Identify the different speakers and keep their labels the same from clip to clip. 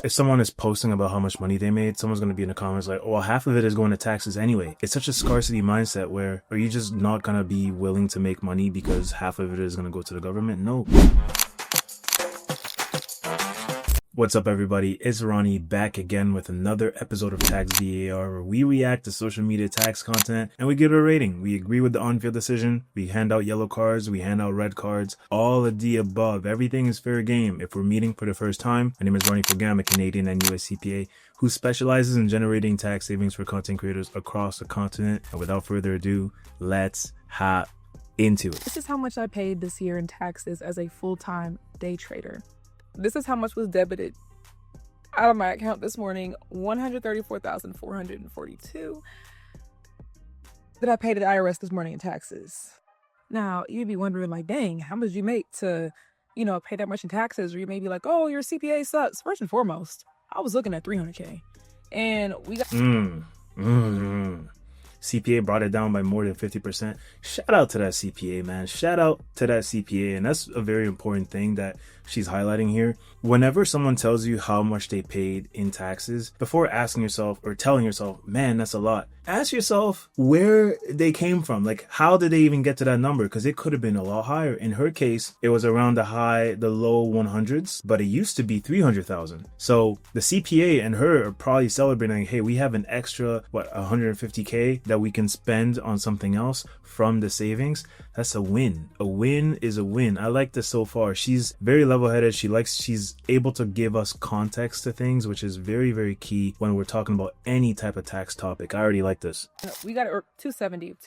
Speaker 1: if someone is posting about how much money they made, someone's going to be in the comments like, well, half of it is going to taxes anyway. It's such a scarcity mindset where are you just not going to be willing to make money because half of it is going to go to the government? No. What's up, everybody? It's Ronnie back again with another episode of Tax VAR, where we react to social media tax content and we give it a rating. We agree with the on-field decision. We hand out yellow cards. We hand out red cards. All of the above. Everything is fair game. If we're meeting for the first time, my name is Ronnie Forgam, a Canadian and US CPA who specializes in generating tax savings for content creators across the continent. And without further ado, let's hop into it.
Speaker 2: This is how much I paid this year in taxes as a full-time day trader. This is how much was debited out of my account this morning, $134,442 that I paid to the IRS this morning in taxes. Now, you'd be wondering, like, dang, how much did you make to, pay that much in taxes? Or you may be like, oh, your CPA sucks. First and foremost, I was looking at $300K. And we got...
Speaker 1: CPA brought it down by more than 50%. Shout out to that CPA, man. Shout out to that CPA. And that's a very important thing that she's highlighting here. Whenever someone tells you how much they paid in taxes, before asking yourself or telling yourself, man, that's a lot, ask yourself where they came from. Like, how did they even get to that number? Because it could have been a lot higher. In her case, it was around the low 100s, but it used to be 300,000. So the CPA and her are probably celebrating, hey, we have an extra, 150K that we can spend on something else from the savings. That's a win. A win is a win. I like this so far. She's very level-headed. She's able to give us context to things, which is very, very key when we're talking about any type of tax topic. I already like this.
Speaker 2: We got it 270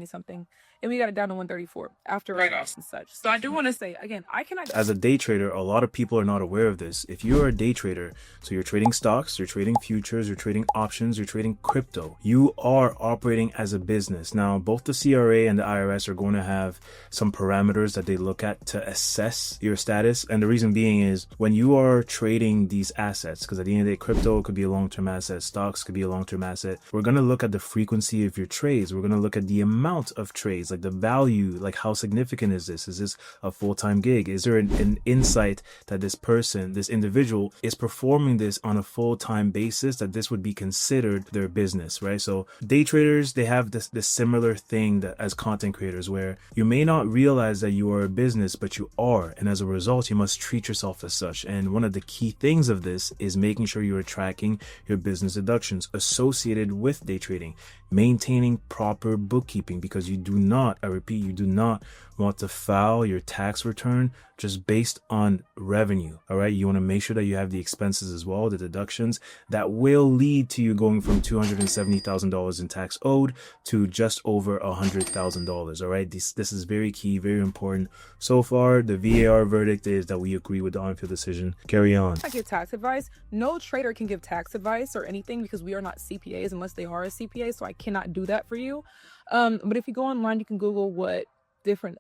Speaker 2: something, and we got it down to 134 after write-offs and such. So I do want to say, again, I cannot...
Speaker 1: As a day trader, a lot of people are not aware of this. If you're a day trader, so you're trading stocks, you're trading futures, you're trading options, you're trading crypto, you are operating as a business. Now, both the CRA and the IRS are going to have some parameters that they look at to assess your status. And the reason being is when you are trading these assets, because at the end of the day, crypto could be a long-term asset, stocks could be a long-term asset. We're going to look at the frequency of your trades. We're going to look at the amount of trades, like the value, like how significant is this? Is this a full-time gig? Is there an insight that this person, this individual is performing this on a full-time basis, that this would be considered their business, right? So day traders, they have this similar thing that as content creators, where you may not realize that you are a business, but you are. And as a result, you must treat yourself as such. And one of the key things of this is making sure you are tracking your business deductions associated with day trading, maintaining proper bookkeeping, because you do not, I repeat, you do not want to file your tax return just based on revenue. All right. You want to make sure that you have the expenses as well, the deductions that will lead to you going from $270,000 in tax owed to just over $100,000. All right. This is very key, very important. So far, the VAR verdict is that we agree with the on-field decision. Carry on.
Speaker 2: I give tax advice. No trader can give tax advice or anything because we are not CPAs unless they are a CPA. So I cannot do that for you. But if you go online, you can Google what different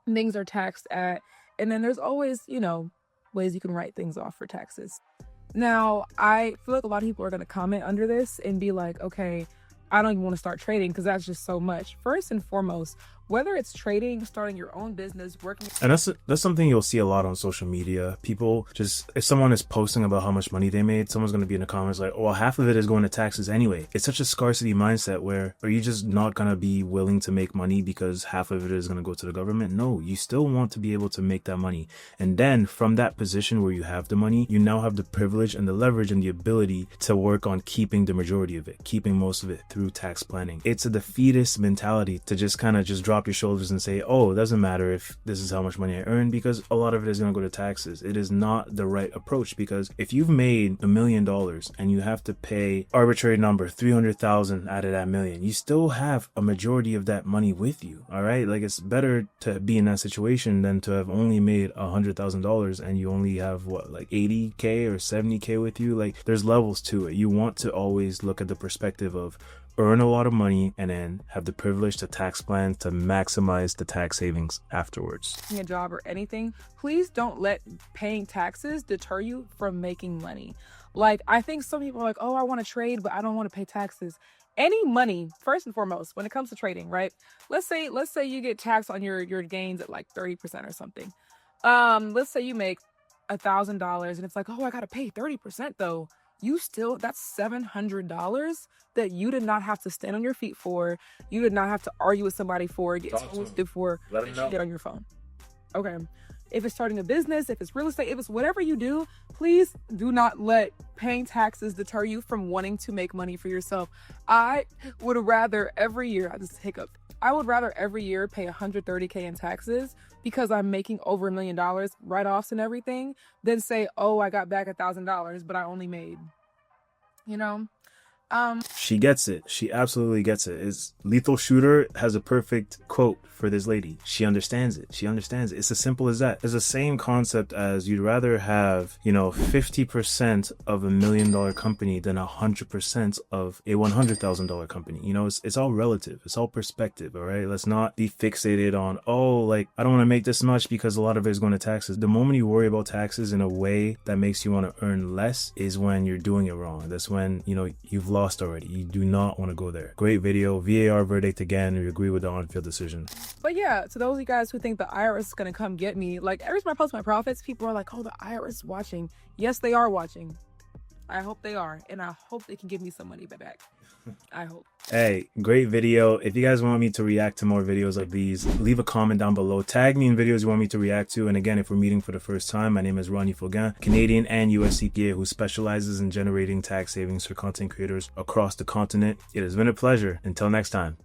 Speaker 2: things are taxed at, and then there's always ways you can write things off for taxes. Now, I feel like a lot of people are going to comment under this and be like, okay, I don't even want to start trading because that's just so much. First and foremost, whether it's trading, starting your own business, working...
Speaker 1: And that's something you'll see a lot on social media. People just, if someone is posting about how much money they made, someone's going to be in the comments like, well, half of it is going to taxes anyway. It's such a scarcity mindset where are you just not going to be willing to make money because half of it is going to go to the government? No, you still want to be able to make that money. And then from that position where you have the money, you now have the privilege and the leverage and the ability to work on keeping the majority of it, keeping most of it through tax planning. It's a defeatist mentality to just kind of just drop your shoulders and say, oh, it doesn't matter if this is how much money I earn because a lot of it is going to go to taxes. It is not the right approach, because if you've made $1 million and you have to pay arbitrary number 300,000 out of that million, you still have a majority of that money with you. All right. Like, it's better to be in that situation than to have only made $100,000 and you only have 80K or 70K with you. Like, there's levels to it. You want to always look at the perspective of earn a lot of money and then have the privilege to tax plan to maximize the tax savings afterwards.
Speaker 2: A job or anything, please don't let paying taxes deter you from making money. Like, I think some people are like, oh, I want to trade, but I don't want to pay taxes. Any money, first and foremost, when it comes to trading, right? Let's say you get taxed on your gains at like 30% or something. Let's say you make $1,000 and it's like, oh, I gotta pay 30% though. That's $700 that you did not have to stand on your feet for. You did not have to argue with somebody for, get toasted for,
Speaker 1: Let 'em
Speaker 2: that you
Speaker 1: know.
Speaker 2: did on your phone. Okay. If it's starting a business, if it's real estate, if it's whatever you do, please do not let paying taxes deter you from wanting to make money for yourself. I would rather every year, I would rather every year pay $130K in taxes because I'm making over $1 million write-offs and everything than say, oh, I got back $1,000, but I only made, you know?
Speaker 1: She gets it. She absolutely gets it. Is Lethal Shooter has a perfect quote for this lady. She understands it. She understands it. It's as simple as that. It's the same concept as you'd rather have, 50% of $1 million company than 100% of a $100,000 company. It's all relative. It's all perspective. All right. Let's not be fixated on, I don't want to make this much because a lot of it is going to taxes. The moment you worry about taxes in a way that makes you want to earn less is when you're doing it wrong. That's when, you've lost already. You do not want to go there. Great video. VAR verdict again. We agree with the on-field decision.
Speaker 2: But yeah, to those of you guys who think the IRS is going to come get me, like every time I post my profits, people are like, oh, the IRS is watching. Yes, they are watching. I hope they are. And I hope they can give me some money back. I hope.
Speaker 1: Hey, great video. If you guys want me to react to more videos like these, leave a comment down below. Tag me in videos you want me to react to. And again, if we're meeting for the first time, my name is Ronnie Foguin, Canadian and US CPA who specializes in generating tax savings for content creators across the continent. It has been a pleasure. Until next time.